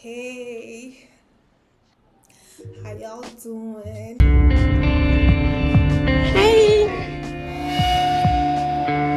Hey, how y'all doing? Hey,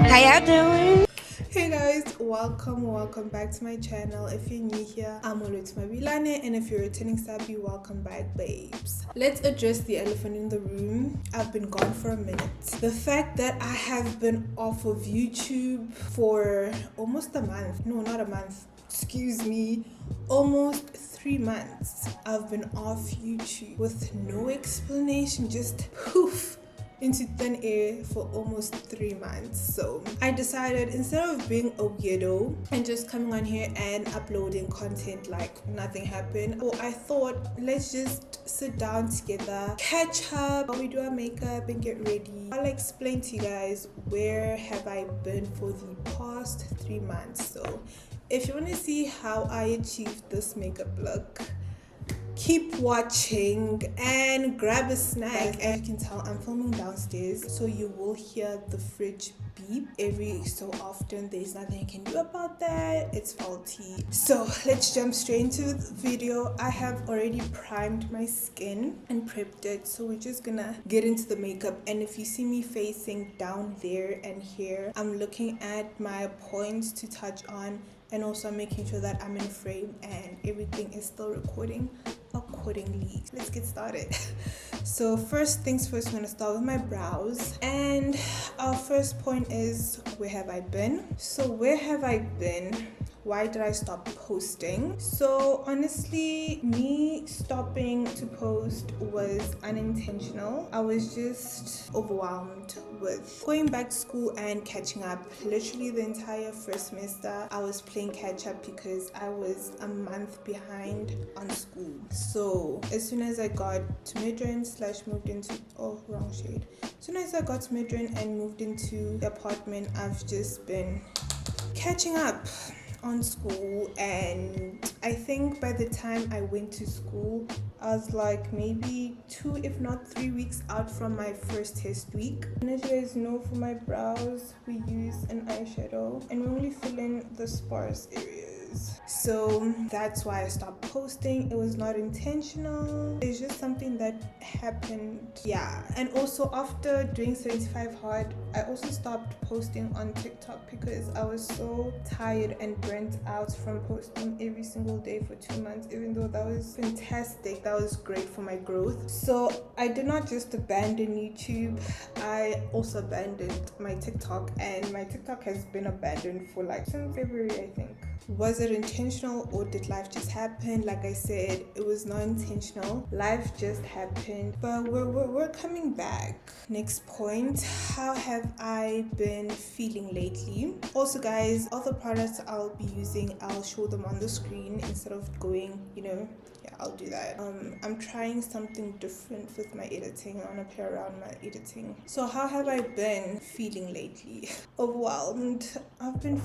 how y'all doing? Hey guys, welcome back to my channel. If you're new here, I'm Olwethu, and if you're returning subby, welcome back, babes. Let's address the elephant in the room. I've been gone for a minute. The fact that I have been off of YouTube for almost a month. No, not a month. Excuse me. Almost 3 months. I've been off YouTube with no explanation, just poof into thin air for almost 3 months. So I decided, instead of being a weirdo and just coming on here and uploading content like nothing happened, I thought, let's just sit down together, catch up while we do our makeup and get ready. I'll explain to you guys where have I been for the past 3 months. So if you want to see how I achieved this makeup look, keep watching and grab a snack. As you can tell, I'm filming downstairs, so you will hear the fridge beep every so often. There's nothing I can do about that, it's faulty. So let's jump straight into the video. I have already primed my skin and prepped it, so we're just gonna get into the makeup. And if you see me facing down there and here, I'm looking at my points to touch on, and also making sure that I'm in frame and everything is still recording accordingly. Let's get started. So first things first, I'm gonna start with my brows, and our first point is, where have I been? So where have I been? Why did I stop posting? So honestly, me stopping to post was unintentional. I was just overwhelmed with going back to school and catching up. Literally the entire first semester I was playing catch up because I was a month behind on school. So as soon as I got to Midrand / moved into wrong shade. As soon as I got to Midrand and moved into the apartment, I've just been catching up on school. And I think by the time I went to school, I was like maybe 2 if not 3 weeks out from my first test week. And as you guys know, for my brows we use an eyeshadow and we only fill in the sparse areas. So that's why I stopped posting. It was not intentional, it's just something that happened. Yeah. And also after doing 75 hard, I also stopped posting on TikTok because I was so tired and burnt out from posting every single day for 2 months. Even though that was fantastic, that was great for my growth. So I did not just abandon YouTube, I also abandoned my TikTok, and my TikTok has been abandoned for like since February, I think. Was it intentional or did life just happen? Like I said, it was not intentional, life just happened, but we're coming back. Next point, how have I been feeling lately? Also guys, all the products I'll be using, I'll show them on the screen instead of going, I'll do that. I'm trying something different with my editing. I want to play around my editing. So how have I been feeling lately? Overwhelmed. I've been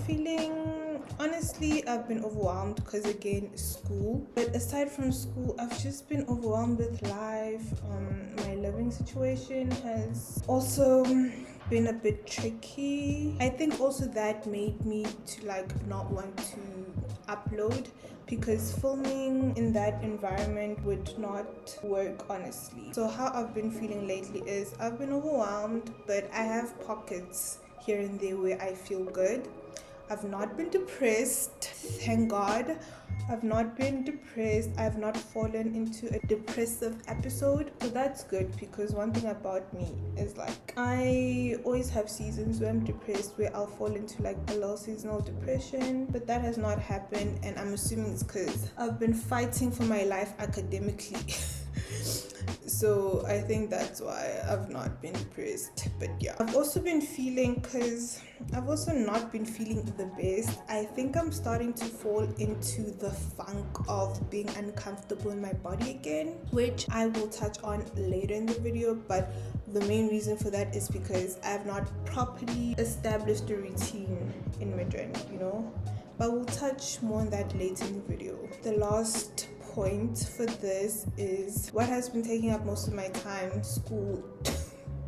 overwhelmed because, again, school. But aside from school, I've just been overwhelmed with life. My living situation has also been a bit tricky. I think also that made me to not want to upload, because filming in that environment would not work, honestly. So how I've been feeling lately is, I've been overwhelmed, but I have pockets here and there where I feel good. I've not been depressed, thank God. I've not been depressed. I've not fallen into a depressive episode. So that's good, because one thing about me is I always have seasons where I'm depressed, where I'll fall into a little seasonal depression, but that has not happened, and I'm assuming it's because I've been fighting for my life academically. So I think that's why I've not been depressed. But yeah, I've also not been feeling the best. I think I'm starting to fall into the funk of being uncomfortable in my body again, which I will touch on later in the video. But the main reason for that is because I have not properly established a routine in Midrand, but we'll touch more on that later in the video. The last point for this is what has been taking up most of my time: school.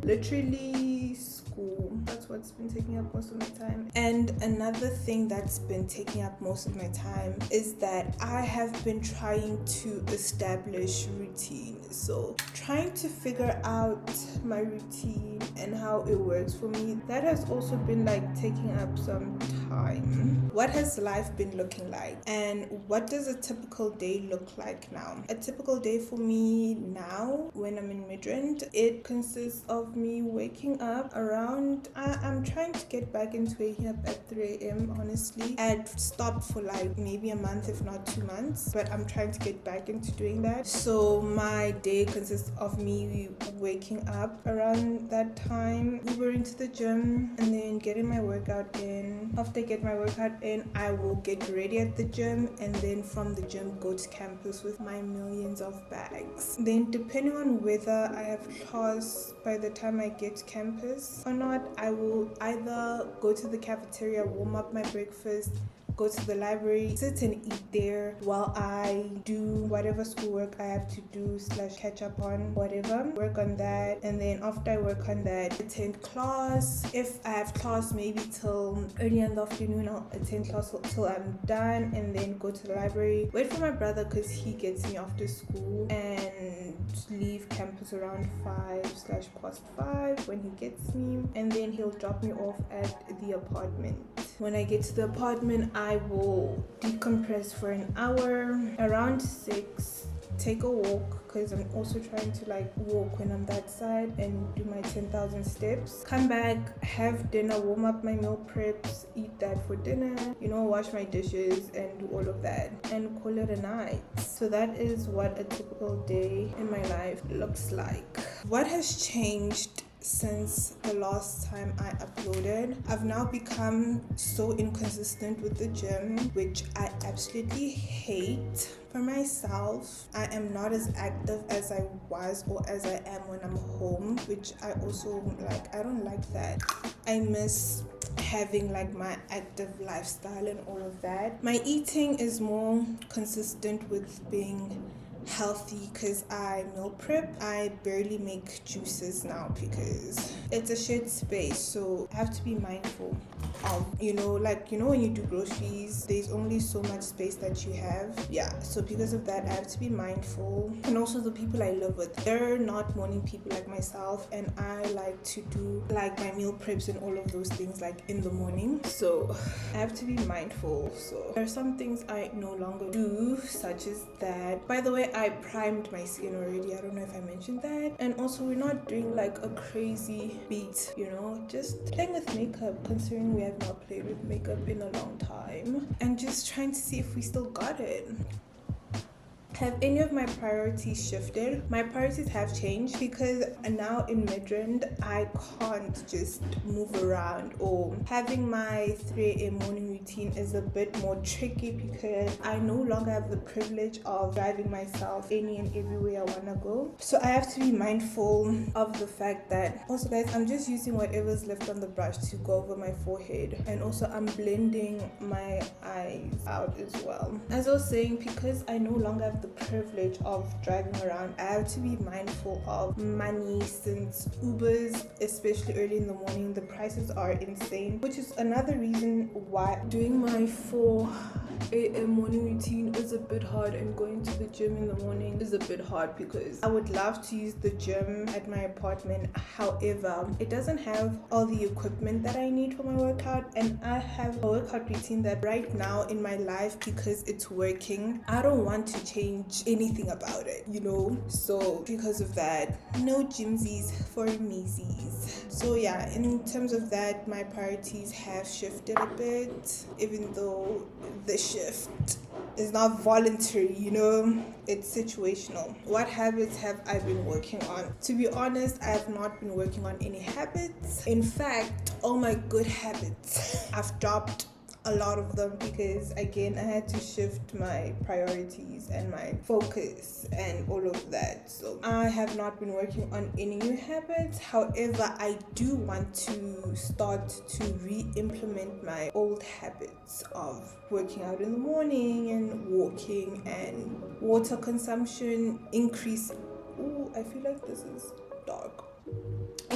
Literally school, that's what what's been taking up most of my time. And another thing that's been taking up most of my time is that I have been trying to establish routine. So trying to figure out my routine and how it works for me, that has also been like taking up some time. What has life been looking like, and what does a typical day look like now? A typical day for me now when I'm in Midrand, it consists of me waking up around, I'm trying to get back into waking up at 3 a.m. honestly. I'd stopped for like maybe a month if not 2 months, but I'm trying to get back into doing that. So my day consists of me waking up around that time, Ubering to the gym, and then getting my workout in. After I get my workout in, I will get ready at the gym, and then from the gym go to campus with my millions of bags. Then depending on whether I have class by the time I get to campus or not, I will either go to the cafeteria, warm up my breakfast, go to the library, sit and eat there while I do whatever schoolwork I have to do / catch up on, whatever, work on that. And then after I work on that, attend class. If I have class maybe till early in the afternoon, I'll attend class till I'm done, and then go to the library, wait for my brother because he gets me after school, and leave campus around 5/5 when he gets me, and then he'll drop me off at the apartment. When I get to the apartment, I will decompress for an hour. Around 6, take a walk because I'm also trying to like walk when I'm that side and do my 10,000 steps. Come back, have dinner, warm up my meal preps, eat that for dinner, wash my dishes and do all of that and call it a night. So that is what a typical day in my life looks like. What has changed since the last time I uploaded? I've now become so inconsistent with the gym, which I absolutely hate. For myself, I am not as active as I was or as I am when I'm home, which I also like. I don't like that. I miss having like my active lifestyle and all of that. My eating is more consistent with being healthy because I meal prep. I barely make juices now because it's a shared space, so I have to be mindful of when you do groceries, there's only so much space that you have. So because of that, I have to be mindful. And also the people I live with, they're not morning people like myself, and I like to do like my meal preps and all of those things like in the morning, so I have to be mindful. So there are some things I no longer do, such as that. By the way, I primed my skin already. I don't know if I mentioned that. And also we're not doing like a crazy beat, just playing with makeup, considering we have not played with makeup in a long time, and just trying to see if we still got it. Have any of my priorities shifted? My priorities have changed because now in Midrand, I can't just move around, or having my 3 a.m. morning routine is a bit more tricky because I no longer have the privilege of driving myself any and everywhere I want to go. So I have to be mindful of the fact that, also guys, I'm just using whatever's left on the brush to go over my forehead, and also I'm blending my eyes out as well. As I was saying, because I no longer have the privilege of driving around, I have to be mindful of money, since Ubers, especially early in the morning, the prices are insane, which is another reason why doing my 4 a.m. morning routine is a bit hard, and going to the gym in the morning is a bit hard because I would love to use the gym at my apartment. However, it doesn't have all the equipment that I need for my workout, and I have a workout routine that right now in my life, because it's working, I don't want to change anything about it, so because of that, no gymsies for meesies. So yeah, in terms of that, my priorities have shifted a bit, even though the shift is not voluntary, it's situational. What habits have I been working on? To be honest, I have not been working on any habits. In fact, all my good habits, I've dropped a lot of them because, again, I had to shift my priorities and my focus and all of that. So I have not been working on any new habits. However, I do want to start to re-implement my old habits of working out in the morning and walking and water consumption increase. Ooh, I feel like this is dark.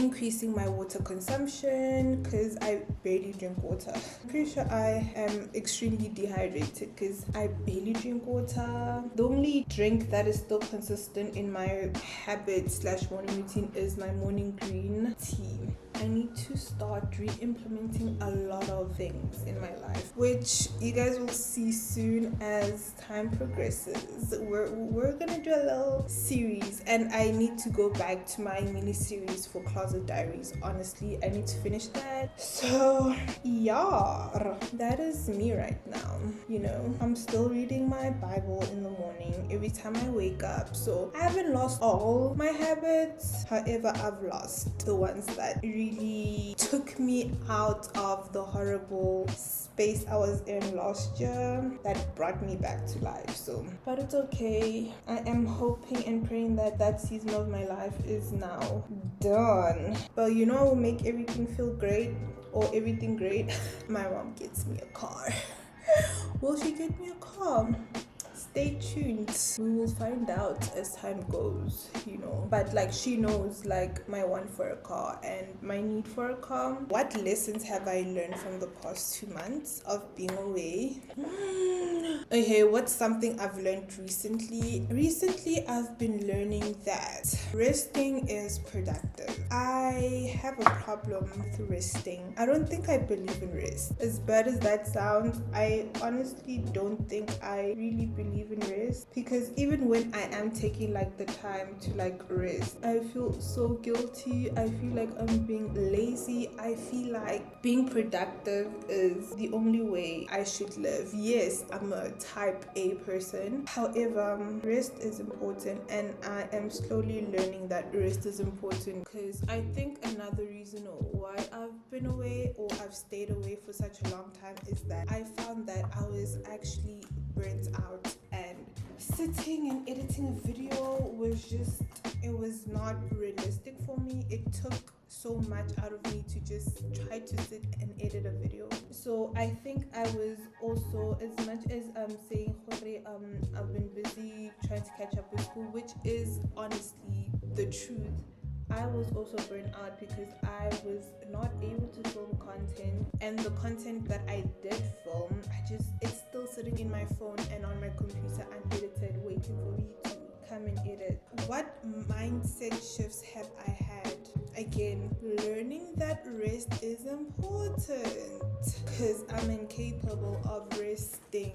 increasing my water consumption because I barely drink water. I'm pretty sure I am extremely dehydrated because I barely drink water. The only drink that is still consistent in my habit / morning routine is my morning green tea. I need to start re-implementing a lot of things in my life, which you guys will see soon as time progresses. We're gonna do a little series, and I need to go back to my mini series for Closet Diaries. Honestly, I need to finish that. So yeah, that is me right now. You know, I'm still reading my Bible in the morning every time I wake up. So I haven't lost all my habits. However, I've lost the ones that really took me out of the horrible space I was in last year, that brought me back to life. So, but it's okay. I am hoping and praying that that season of my life is now done. But you know, I will make everything feel great, or everything great. My mom gets me a car. Will she get me a car? Stay tuned. We will find out as time goes, you know. But like, she knows like my want for a car and my need for a car. What lessons have I learned from the past 2 months of being away? Okay, what's something I've learned recently? Recently, I've been learning that resting is productive. I have a problem with resting. I don't think I believe in rest. As bad as that sounds, I honestly don't think I really believe in rest, because even when I am taking like the time to like rest, I feel so guilty. I feel like I'm being lazy. I feel like being productive is the only way I should live. Yes, I'm a type A person. However, rest is important, and I am slowly learning that rest is important, because I think another reason why I've been away, or I've stayed away for such a long time, is that I found that I was actually burnt out, and sitting and editing a video was just, it was not realistic for me. It took so much out of me to just try to sit and edit a video. So I think I was also, as much as I'm saying I've been busy trying to catch up with school, which is honestly the truth, I was also burnt out because I was not able to film content, and the content that I did film, it's still sitting in my phone and on my computer unedited, waiting for me to come and edit. What mindset shifts have I had? Again, learning that rest is important, because I'm incapable of resting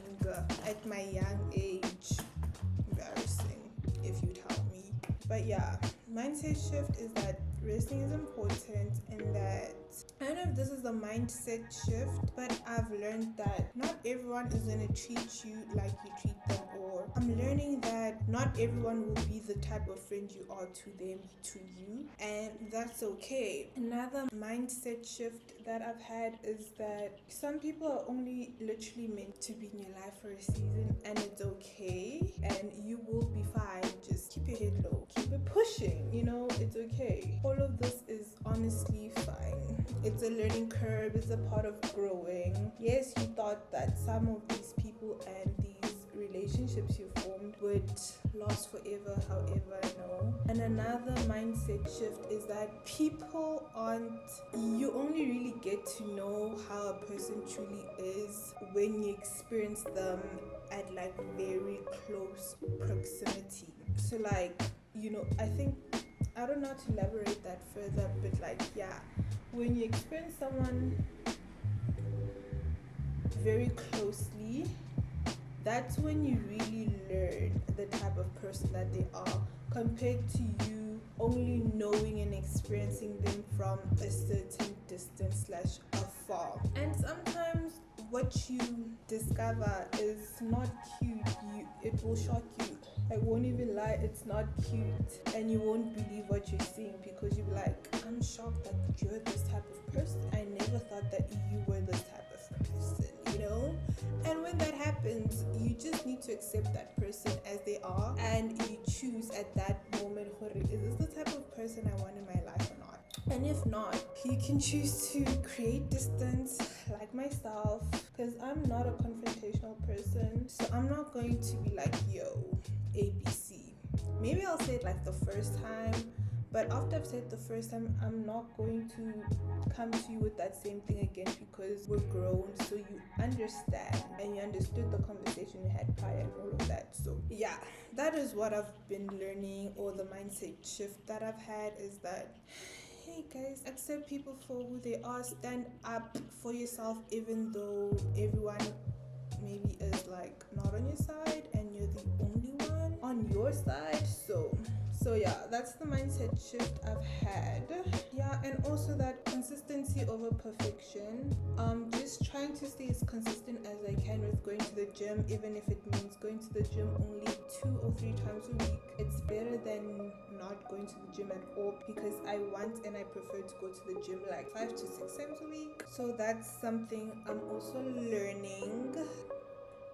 at my young age. Embarrassing if you tell me. But yeah, mindset shift is that resting is important, and that, I don't know if this is a mindset shift, but I've learned that not everyone is going to treat you like you treat them, or I'm learning that not everyone will be the type of friend you are to them, to you, and that's okay. Another mindset shift that I've had is that some people are only literally meant to be in your life for a season, and it's okay, and you will be fine. Just keep your head low, keep it pushing, you know, it's okay. All of this is honestly fine. It's a learning curve, it's a part of growing. Yes, you thought that some of these people and these relationships you formed would last forever, however, no. And another mindset shift is that people aren't, you only really get to know how a person truly is when you experience them at like very close proximity. So like, you know, I don't know how to elaborate that further, but like, yeah, when you experience someone very closely, that's when you really learn the type of person that they are, compared to you only knowing and experiencing them from a certain distance / afar. And sometimes what you discover is not cute. It will shock you. I won't even lie, it's not cute, and you won't believe what you're seeing, because you'll be like, I'm shocked that you're this type of person. I never thought that you were this type of person, you know? And when that happens, you just need to accept that person as they are, and you choose at that moment, is this the type of person I want in my life or not? And if not, you can choose to create distance, like myself, because I'm not a confrontational person. So I'm not going to be like, yo, ABC. Maybe I'll say it like the first time, But after I've said the first time, I'm not going to come to you with that same thing again, because we're grown, so you understand and you understood the conversation we had prior and all of that. So yeah, that is what I've been learning, or the mindset shift that I've had, is that, hey guys, accept people for who they are. Stand up for yourself, even though everyone maybe is like not on your side and you're the only one on your side. So yeah, that's the mindset shift I've had. Yeah, and also that consistency over perfection. Just trying to stay as consistent as I can with going to the gym, even if it means going to the gym only 2 or 3 times a week. It's better than not going to the gym at all, because I want and I prefer to go to the gym like 5 to 6 times a week. So that's something I'm also learning.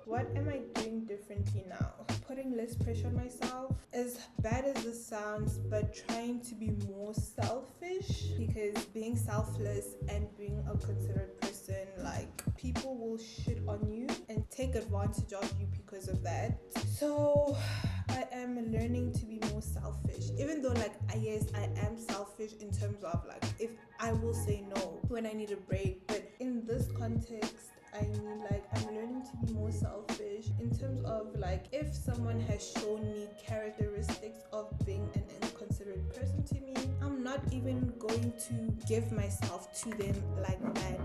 What am I doing differently now? Putting less pressure on myself. As bad as this sounds, but trying to be more selfish, because being selfless and being a considerate person, like, people will shit on you and take advantage of you because of that. So I am learning to be more selfish, even though like yes, I am selfish in terms of like if I will say no when I need a break, but in this context I mean, like, I'm learning to be more selfish in terms of like, if someone has shown me characteristics of being an inconsiderate person to me, I'm not even going to give myself to them like that,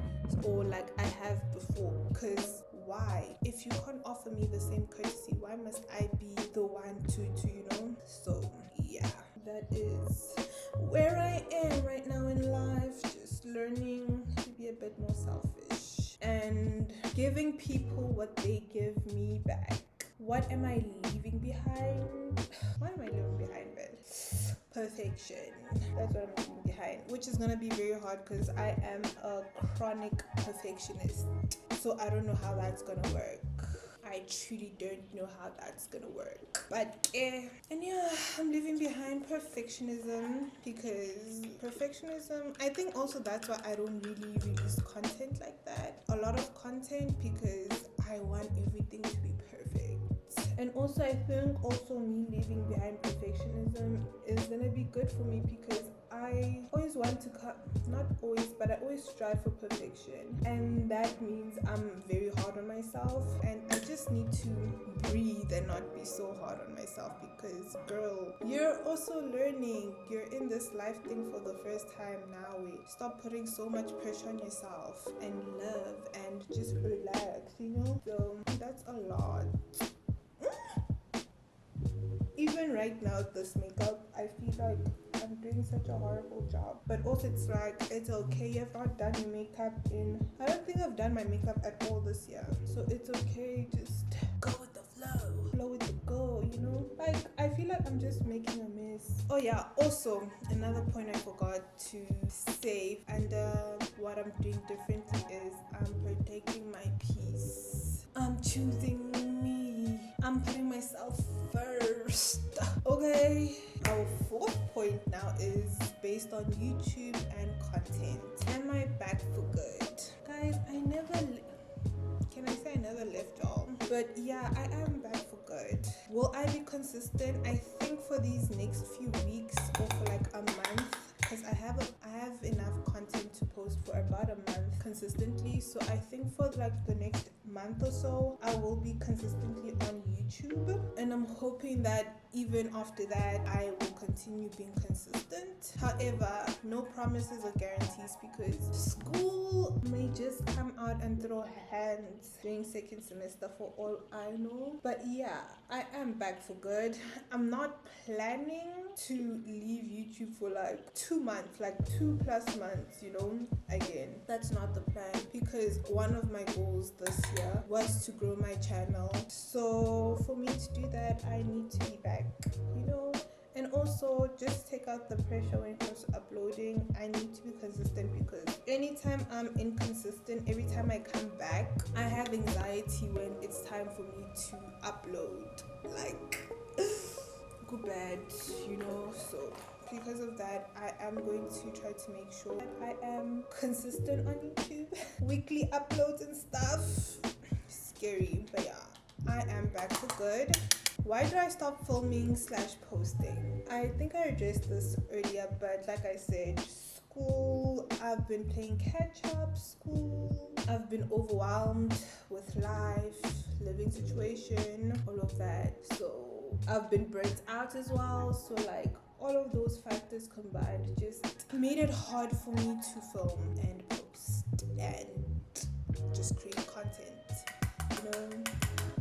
or like I have before. Because why? If you can't offer me the same courtesy, why must I be the one to you know? So yeah, that is where I am right now in life, just learning to be a bit more selfish and giving people what they give me back. What am I leaving behind? What am I leaving behind, Ben? Perfection. That's what I'm leaving behind, which is gonna be very hard because I am a chronic perfectionist. So I don't know how that's gonna work. I truly don't know how that's gonna work. But and yeah, I'm leaving behind perfectionism, because perfectionism, I think also that's why I don't really release content like that. A lot of content, because I want everything to be perfect. And also I think also me leaving behind perfectionism is gonna be good for me, because I always want to not always, but I always strive for perfection, and that means I'm very hard on myself, and I just need to breathe and not be so hard on myself, because girl, you're also learning, you're in this life thing for the first time now. Stop putting so much pressure on yourself and love and just relax, you know. So that's a lot. Even right now, this makeup, I feel like I'm doing such a horrible job. But also it's like, it's okay, you have not done your makeup I don't think I've done my makeup at all this year. So it's okay, just go with the flow with the go, you know? Like, I feel like I'm just making a mess. Oh yeah, also, another point I forgot to say, and what I'm doing differently is I'm protecting my peace. I'm choosing me. I'm putting myself first. Okay. Our 4th point now is based on YouTube and content. Am I back for good? Guys, can I say I never left y'all? But yeah, I am back for good. Will I be consistent? I think for these next few weeks, or for like a month, because I have enough content to post for about a month consistently. So I think for like the next month or so, I will be consistently on YouTube, and I'm hoping that even after that I will continue being consistent. However, no promises or guarantees, because school may just come out and throw hands during 2nd semester for all I know. But yeah, I am back for good. I'm not planning to leave YouTube for like 2 months, like 2+ months, you know. Again, that's not the plan, because one of my goals this year was to grow my channel. So for me to do that, I need to be back, you know. And also just take out the pressure when it comes to uploading. I need to be consistent, because anytime I'm inconsistent, every time I come back, I have anxiety when it's time for me to upload. Like, go bad, you know. So because of that, I am going to try to make sure that I am consistent on YouTube. Weekly uploads and stuff. Scary, but yeah, I am back for good. Why do I stop filming / posting? I think I addressed this earlier, but like I said, school, I've been playing catch up, school, I've been overwhelmed with life, living situation, all of that. So I've been burnt out as well. So like all of those factors combined just made it hard for me to film and post and just create content.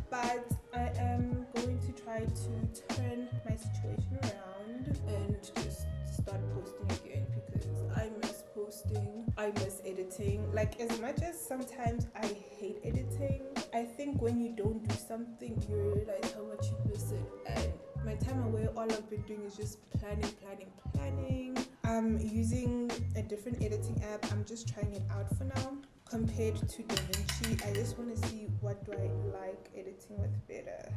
But I am going to try to turn my situation around and just start posting again, because I miss posting, I miss editing. Like, as much as sometimes I hate editing, I think when you don't do something, you realize how much you miss it. And my time away, all I've been doing is just planning. I'm using a different editing app. I'm just trying it out for now. Compared to DaVinci, I just want to see what do I like editing with better,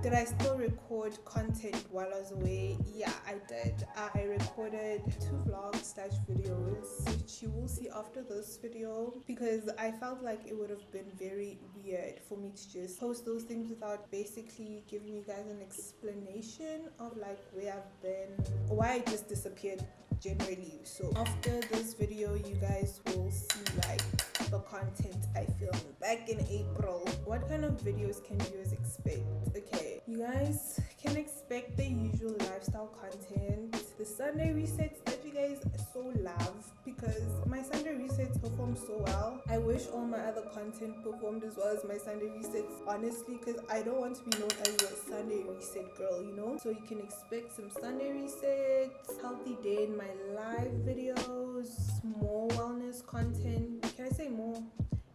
Did I still record content while I was away? Yeah, I did. I recorded 2 vlogs / videos, which you will see after this video, because I felt like it would have been very weird for me to just post those things without basically giving you guys an explanation of like where I've been, why I just disappeared generally. So after this video, you guys will see like the content I filmed back in April. What kind of videos can viewers expect? Okay, you guys can expect the usual lifestyle content, the Sunday resets that you guys so love, because my Sunday resets perform so well. I wish all my other content performed as well as my Sunday resets, honestly, because I don't want to be known as a Sunday reset girl, So you can expect some Sunday resets, healthy day in my live videos, more wellness content. Can I say more?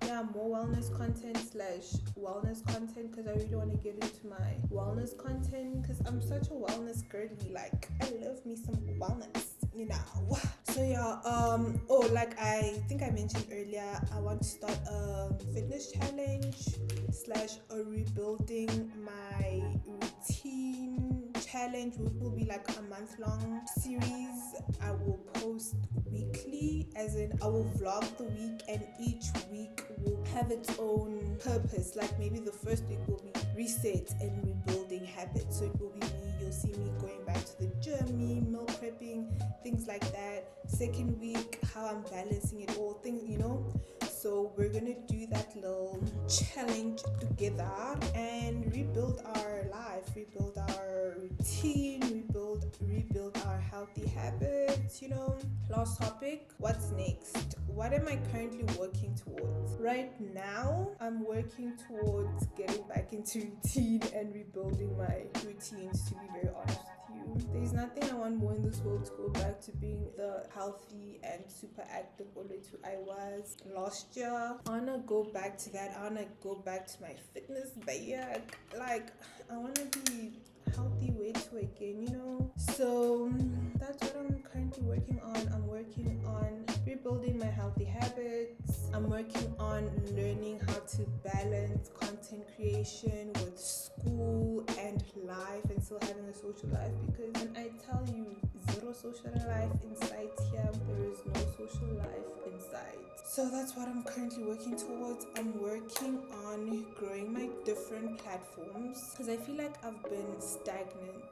Yeah, more wellness content / wellness content, because I really want to get into my wellness content, because I'm such a wellness girly. Like, I love me some wellness, So yeah, like I think I mentioned earlier, I want to start a fitness challenge / a rebuilding my routine challenge, which will be like a month-long series. I will post weekly, as in I will vlog the week, and each week will have its own purpose. Like maybe the first week will be reset and rebuilding habits, so it will be me, you'll see me going back to the gym, meal prepping, things like that. Second week, how I'm balancing it all, things, So we're gonna do that little challenge together and rebuild our life, rebuild our routine, rebuild our healthy habits, Last topic, what's next? What am I currently working towards? Right now, I'm working towards getting back into routine and rebuilding my routines, to be very honest with you. There's nothing I want more in this world to go back to being the healthy and super active Olwethu I was last year. I want to go back to that. I want to go back to my fitness bag. Like, I want to be healthy way to again, So that's what I'm currently working on. I'm working on rebuilding my healthy habits. I'm working on learning how to balance content creation with school and life, and still having a social life, because when I tell you zero social life inside here, there is no social life inside. So that's what I'm currently working towards. I'm working on growing my different platforms, because I feel like I've been stagnant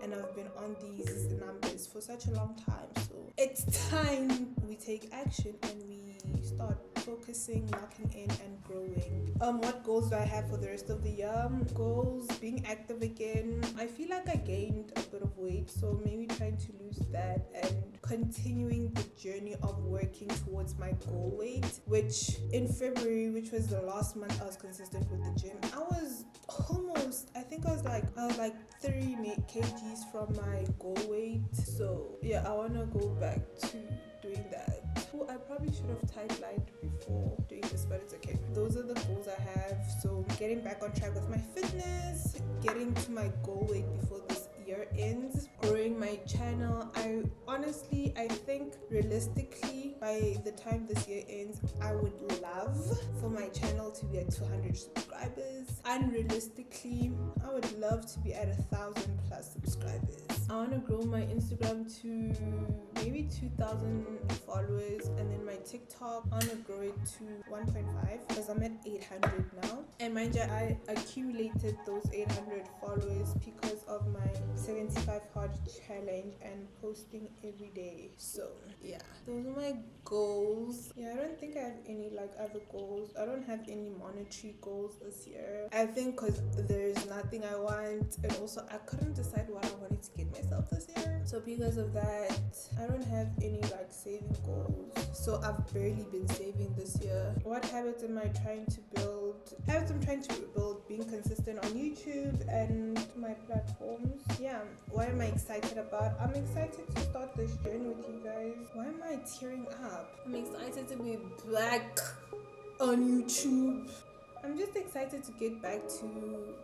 and I've been on these numbers for such a long time. So it's time we take action and we start focusing, locking in, and growing. What goals do I have for the rest of the year? Goals, being active again. I feel like I gained a bit of weight, so maybe trying to lose that and continuing the journey of working towards my goal weight, which in February, which was the last month I was consistent with the gym, I was almost, I think I was like 3 kgs from my goal weight. So yeah, I want to go back to doing that. I probably should have timelined before doing this, but it's okay. Those are the goals I have. So getting back on track with my fitness, getting to my goal weight before this year ends, growing my channel. I think realistically by the time this year ends, I would love for my channel to be at 200 subscribers. Unrealistically, I would love to be at 1,000 plus subscribers. I want to grow my Instagram to maybe 2,000 followers, and then my TikTok, I want to grow it to 1.5 because I'm at 800 now. And mind you, I accumulated those 800 followers because of my 75 hard challenge and posting every day. So yeah, those are my goals. Yeah, I don't think I have any like other goals. I don't have any monetary goals this year. I think because there's nothing I want, and also I couldn't decide what I wanted to get myself this year. So because of that, I don't have any like saving goals. So I've barely been saving this year. What habits am I trying to build? Habits I'm trying to build: being consistent on YouTube and my platforms. Yeah, what am I excited about? I'm excited to start this journey with you guys. Why am I tearing up? I'm excited to be back on YouTube. I'm just excited to get back to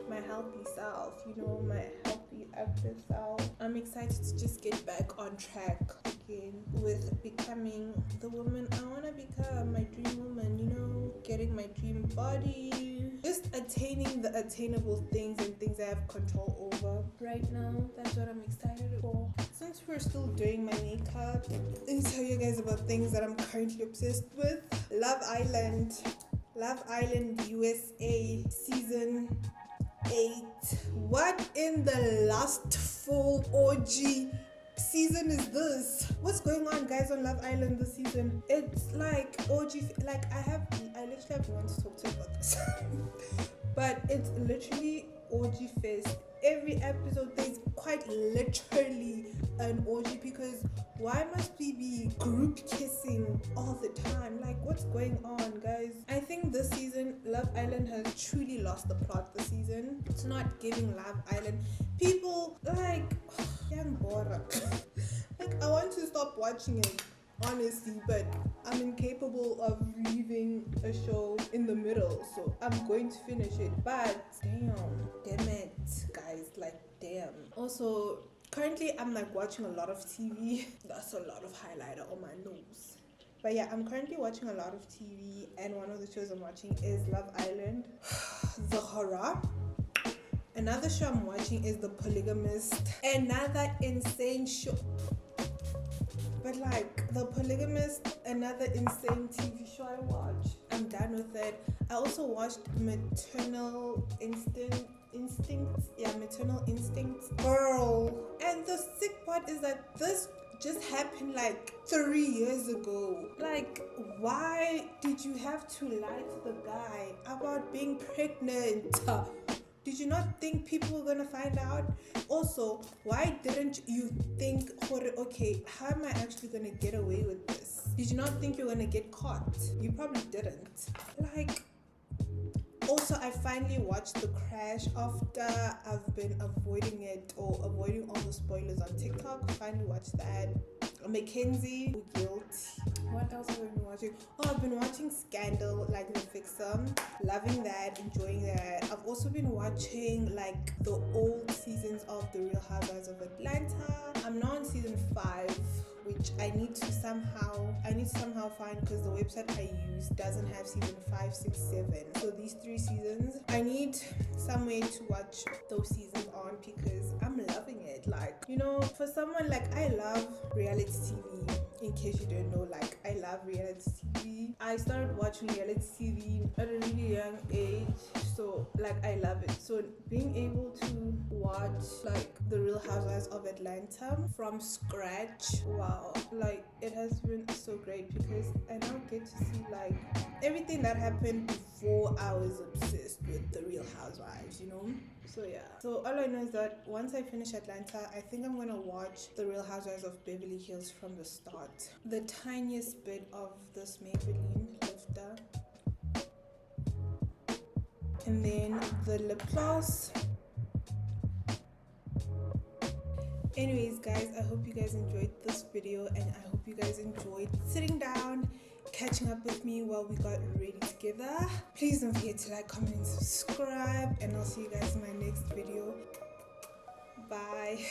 my healthy self, my healthy active self. I'm excited to just get back on track again with becoming the woman I want to become, my dream woman, getting my dream body, just attaining the attainable things and things I have control over right now. That's what I'm excited for. Since we're still doing my makeup, let me tell you guys about things that I'm currently obsessed with. Love Island USA season 8. What in the last full OG season is this? What's going on, guys, on Love Island this season? It's like OG, like I literally have no one to talk to about this. But it's literally OG fest. Every episode there's quite literally an orgy, because why must we be group kissing all the time? Like, what's going on, guys? I think this season Love Island has truly lost the plot this season. It's not giving Love Island. People like young Bora. Like, I want to stop watching it, honestly, but I'm incapable of leaving a show in the middle, so I'm going to finish it. But damn it, guys, like damn. Also, currently I'm like watching a lot of TV. That's a lot of highlighter on my nose. But yeah, I'm currently watching a lot of TV, and one of the shows I'm watching is Love Island, The Horror. Another show I'm watching is The Polygamist. Another insane show. But like The Polygamist, another insane TV show I watch. I'm done with it. I also watched Maternal Instincts. Yeah, Maternal Instincts. Girl. And the sick part is that this just happened like 3 years ago. Like, why did you have to lie to the guy about being pregnant? Did you not think people were gonna find out? Also, why didn't you think, okay, how am I actually gonna get away with this? Did you not think you were gonna get caught? You probably didn't. Like, also, I finally watched The Crash after I've been avoiding it, or avoiding all the spoilers on TikTok. Finally watched that. Mackenzie, Guilt. What else have I been watching? Oh, I've been watching Scandal, like The Fixer. Loving that, enjoying that. I've also been watching like the old seasons of The Real Housewives of Atlanta. I'm now on season 5, which I need to somehow find, because the website I use doesn't have season 5, 6, 7. So these 3 seasons, I need some way to watch those seasons on, because I'm loving it. Like, for someone like, I love reality TV. In case you don't know, like, I love reality TV. I started watching reality TV at a really young age, so like I love it. So being able to watch like The Real Housewives of Atlanta from scratch, wow, like it has been so great, because I now get to see like everything that happened before I was obsessed with The Real Housewives, So yeah. So all I know is that once I finish Atlanta, I think I'm gonna watch The Real Housewives of Beverly Hills from the start. The tiniest bit of this Maybelline lifter. And then the lip gloss. Anyways, guys, I hope you guys enjoyed this video, and I hope you guys enjoyed sitting down, catching up with me while we got ready together. Please don't forget to like, comment, and subscribe, and I'll see you guys in my next video. Bye.